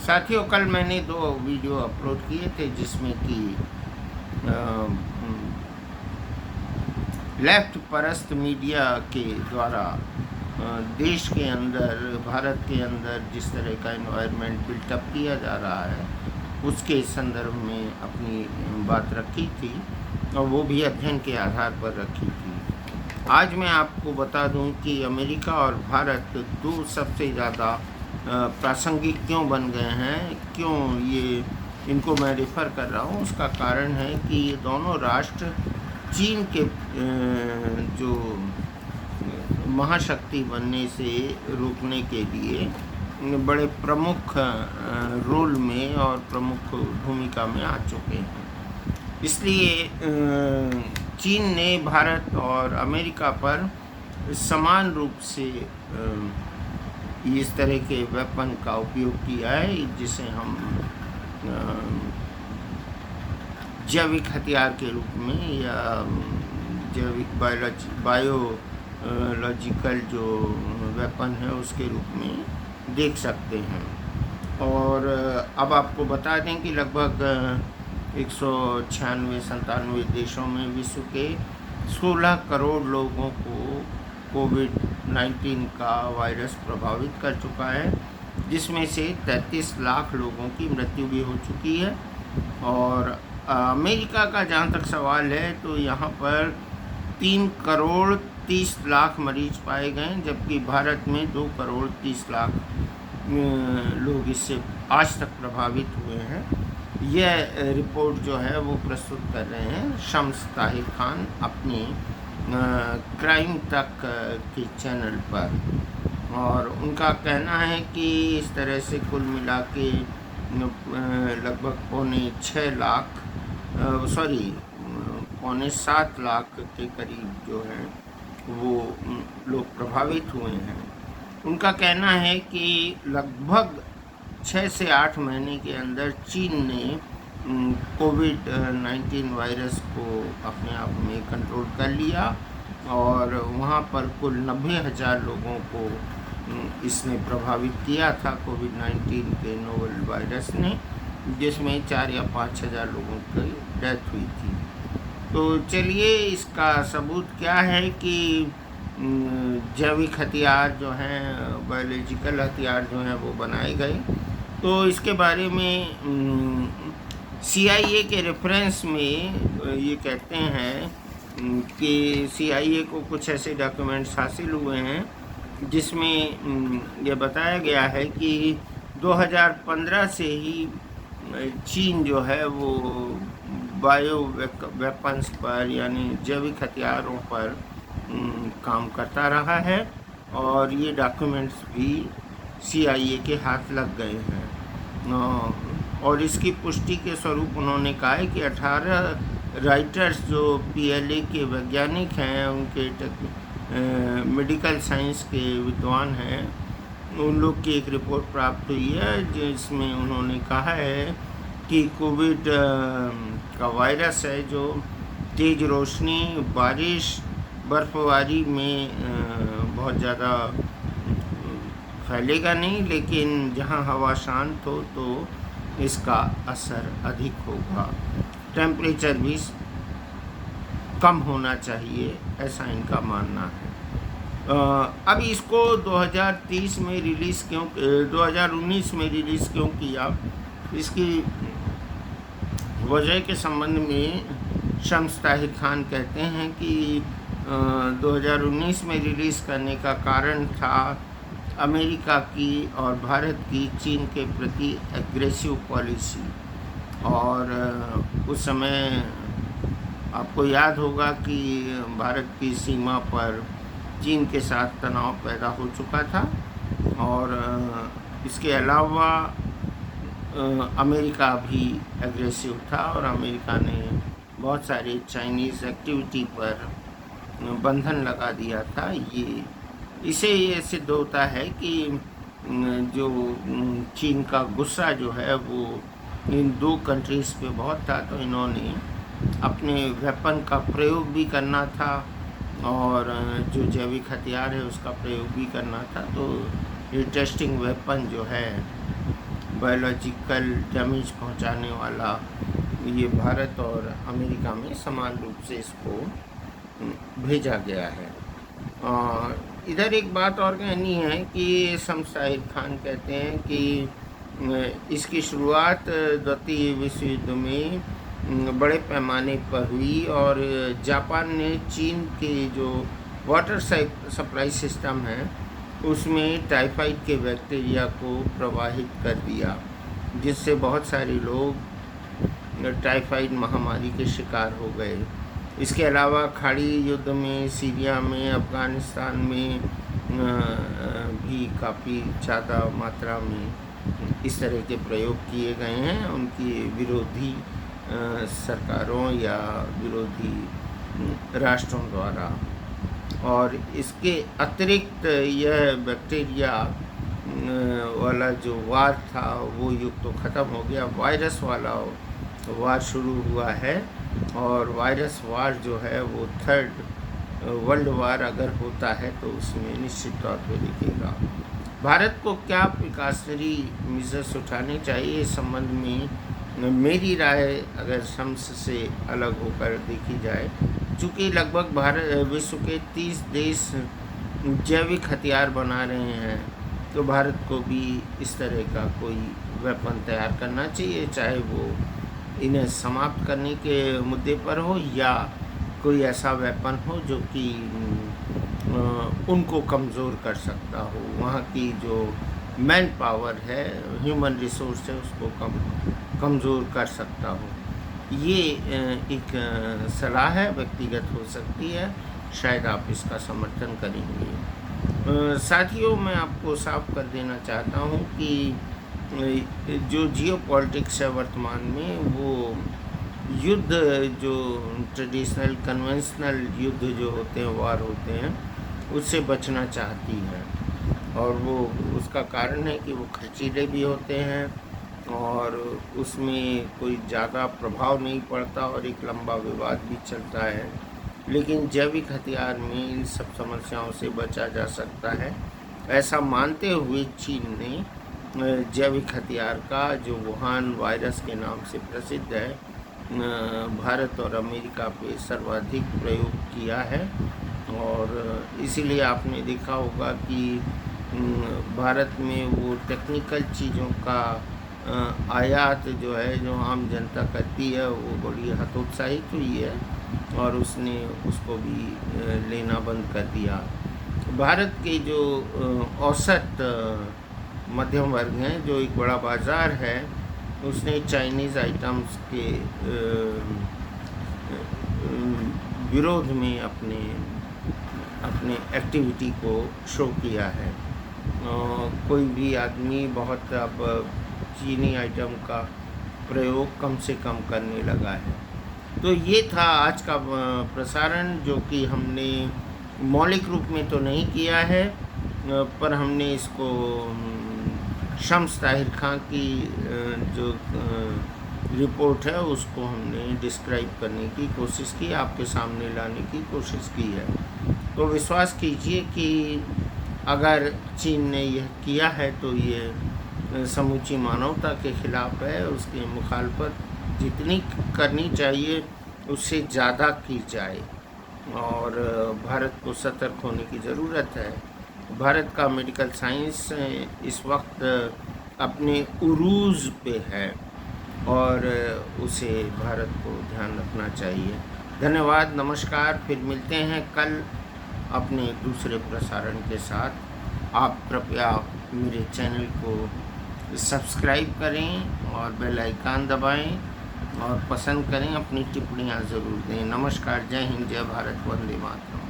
साथियों, कल मैंने 2 वीडियो अपलोड किए थे जिसमें कि लेफ्ट परस्त मीडिया के द्वारा देश के अंदर, भारत के अंदर जिस तरह का एनवायरनमेंट बिल्टअप किया जा रहा है उसके संदर्भ में अपनी बात रखी थी और वो भी अध्ययन के आधार पर रखी थी। आज मैं आपको बता दूं कि अमेरिका और भारत 2 सबसे ज़्यादा प्रासंगिक क्यों बन गए हैं, क्यों ये इनको मैं रेफ़र कर रहा हूँ। उसका कारण है कि ये दोनों राष्ट्र चीन के जो महाशक्ति बनने से रोकने के लिए बड़े प्रमुख रोल में और प्रमुख भूमिका में आ चुके हैं। इसलिए चीन ने भारत और अमेरिका पर समान रूप से इस तरह के वेपन का उपयोग किया है, जिसे हम जैविक हथियार के रूप में या जैविक बायोलॉजिकल जो वेपन है उसके रूप में देख सकते हैं। और अब आपको बता दें कि लगभग 196-97 देशों में विश्व के 16 करोड़ लोगों को कोविड-19 का वायरस प्रभावित कर चुका है, जिसमें से 33 लाख लोगों की मृत्यु भी हो चुकी है। और अमेरिका का जहाँ तक सवाल है तो यहाँ पर 3 करोड़ 30 लाख मरीज पाए गए, जबकि भारत में 2 करोड़ 30 लाख लोग इससे आज तक प्रभावित हुए हैं। यह रिपोर्ट जो है वो प्रस्तुत कर रहे हैं शम्स ताहिर खान अपनी क्राइम तक के चैनल पर, और उनका कहना है कि इस तरह से कुल मिला के लगभग 7 लाख के करीब जो है वो लोग प्रभावित हुए हैं। उनका कहना है कि लगभग 6 से 8 महीने के अंदर चीन ने कोविड-19 वायरस को अपने आप में कंट्रोल कर लिया और वहाँ पर कुल 90,000 लोगों को इसने प्रभावित किया था कोविड-19 के नोवेल वायरस ने, जिसमें 4 या 5,000 लोगों की डेथ हुई थी। तो चलिए, इसका सबूत क्या है कि जैविक हथियार जो हैं, बायोलॉजिकल हथियार जो हैं वो बनाए गए। तो इसके बारे में CIA के रेफरेंस में ये कहते हैं कि CIA को कुछ ऐसे डॉक्यूमेंट्स हासिल हुए हैं जिसमें ये बताया गया है कि 2015 से ही चीन जो है वो बायो वेपन्स पर यानी जैविक हथियारों पर काम करता रहा है, और ये डॉक्यूमेंट्स भी CIA के हाथ लग गए हैं। और इसकी पुष्टि के स्वरूप उन्होंने कहा है कि 18 राइटर्स जो PLA के वैज्ञानिक हैं, उनके मेडिकल साइंस के विद्वान हैं, उन लोग की एक रिपोर्ट प्राप्त हुई है जिसमें उन्होंने कहा है कि कोविड का वायरस है जो तेज़ रोशनी, बारिश, बर्फबारी में बहुत ज़्यादा फैलेगा नहीं, लेकिन जहाँ हवा शांत हो तो इसका असर अधिक होगा। टेम्परेचर भी कम होना चाहिए, ऐसा इनका मानना है। अब इसको 2019 में रिलीज़ क्यों किया, इसकी वजह के संबंध में शम्स ताहिर खान कहते हैं कि 2019 में रिलीज़ करने का कारण था अमेरिका की और भारत की चीन के प्रति एग्रेसिव पॉलिसी। और उस समय आपको याद होगा कि भारत की सीमा पर चीन के साथ तनाव पैदा हो चुका था, और इसके अलावा अमेरिका भी एग्रेसिव था और अमेरिका ने बहुत सारे चाइनीज़ एक्टिविटी पर बंधन लगा दिया था। इसे ये सिद्ध होता है कि जो चीन का गुस्सा जो है वो इन 2 कंट्रीज़ पे बहुत था, तो इन्होंने अपने वेपन का प्रयोग भी करना था और जो जैविक हथियार है उसका प्रयोग भी करना था। तो ये टेस्टिंग वेपन जो है बायोलॉजिकल डैमेज पहुंचाने वाला ये भारत और अमेरिका में समान रूप से इसको भेजा गया है। और इधर एक बात और कहनी है कि शम्स ताहिर खान कहते हैं कि इसकी शुरुआत द्वितीय विश्व युद्ध में बड़े पैमाने पर हुई और जापान ने चीन के जो वाटर सप्लाई सिस्टम है उसमें टाइफाइड के बैक्टीरिया को प्रवाहित कर दिया, जिससे बहुत सारे लोग टाइफाइड महामारी के शिकार हो गए। इसके अलावा खाड़ी युद्ध में, सीरिया में, अफ़गानिस्तान में भी काफ़ी ज़्यादा मात्रा में इस तरह के प्रयोग किए गए हैं उनकी विरोधी सरकारों या विरोधी राष्ट्रों द्वारा। और इसके अतिरिक्त यह बैक्टीरिया वाला जो वार था वो युग तो ख़त्म हो गया, वायरस वाला वार शुरू हुआ है। और वायरस वार जो है वो थर्ड वर्ल्ड वार अगर होता है तो उसमें निश्चित तौर पर दिखेगा। भारत को क्या प्रिकॉशनरी मेजर्स उठाने चाहिए इस संबंध में मेरी राय अगर शम्स से अलग होकर देखी जाए, चूँकि लगभग भारत विश्व के 30 देश जैविक हथियार बना रहे हैं, तो भारत को भी इस तरह का कोई वेपन तैयार करना चाहिए, चाहे वो इन्हें समाप्त करने के मुद्दे पर हो या कोई ऐसा वेपन हो जो कि उनको कमज़ोर कर सकता हो, वहाँ की जो मैन पावर है, ह्यूमन रिसोर्स है, उसको कमज़ोर कर सकता हो। ये एक सलाह है, व्यक्तिगत हो सकती है, शायद आप इसका समर्थन करेंगे। साथियों, मैं आपको साफ कर देना चाहता हूँ कि जो जियो पॉलिटिक्स है वर्तमान में, वो युद्ध जो ट्रेडिशनल कन्वेंशनल युद्ध जो होते हैं, वार होते हैं, उससे बचना चाहती है। और वो उसका कारण है कि वो खर्चीले भी होते हैं और उसमें कोई ज़्यादा प्रभाव नहीं पड़ता और एक लंबा विवाद भी चलता है। लेकिन जैविक हथियार में इन सब समस्याओं से बचा जा सकता है, ऐसा मानते हुए चीन ने जैविक हथियार का जो वुहान वायरस के नाम से प्रसिद्ध है, भारत और अमेरिका पे सर्वाधिक प्रयोग किया है। और इसीलिए आपने देखा होगा कि भारत में वो टेक्निकल चीज़ों का आयात जो है, जो आम जनता करती है, वो बड़ी हतोत्साहित हुई है और उसने उसको भी लेना बंद कर दिया। भारत के जो औसत मध्यम वर्ग हैं, जो एक बड़ा बाज़ार है, उसने चाइनीज़ आइटम्स के विरोध में अपने एक्टिविटी को शो किया है। कोई भी आदमी बहुत अब चीनी आइटम का प्रयोग कम से कम करने लगा है। तो ये था आज का प्रसारण, जो कि हमने मौलिक रूप में तो नहीं किया है, पर हमने इसको शम्स ताहिर खान की जो रिपोर्ट है उसको हमने डिस्क्राइब करने की कोशिश की, आपके सामने लाने की कोशिश की है। तो विश्वास कीजिए कि अगर चीन ने यह किया है तो ये समूची मानवता के ख़िलाफ़ है। उसकी मुखालफत जितनी करनी चाहिए उससे ज़्यादा की जाए और भारत को सतर्क होने की ज़रूरत है। भारत का मेडिकल साइंस इस वक्त अपने उरूज पे है और उसे भारत को ध्यान रखना चाहिए। धन्यवाद, नमस्कार। फिर मिलते हैं कल अपने दूसरे प्रसारण के साथ। आप कृपया मेरे चैनल को सब्सक्राइब करें और बेल आइकन दबाएं और पसंद करें, अपनी टिप्पणियाँ ज़रूर दें। नमस्कार, जय हिंद, जय भारत, वंदे मातरम।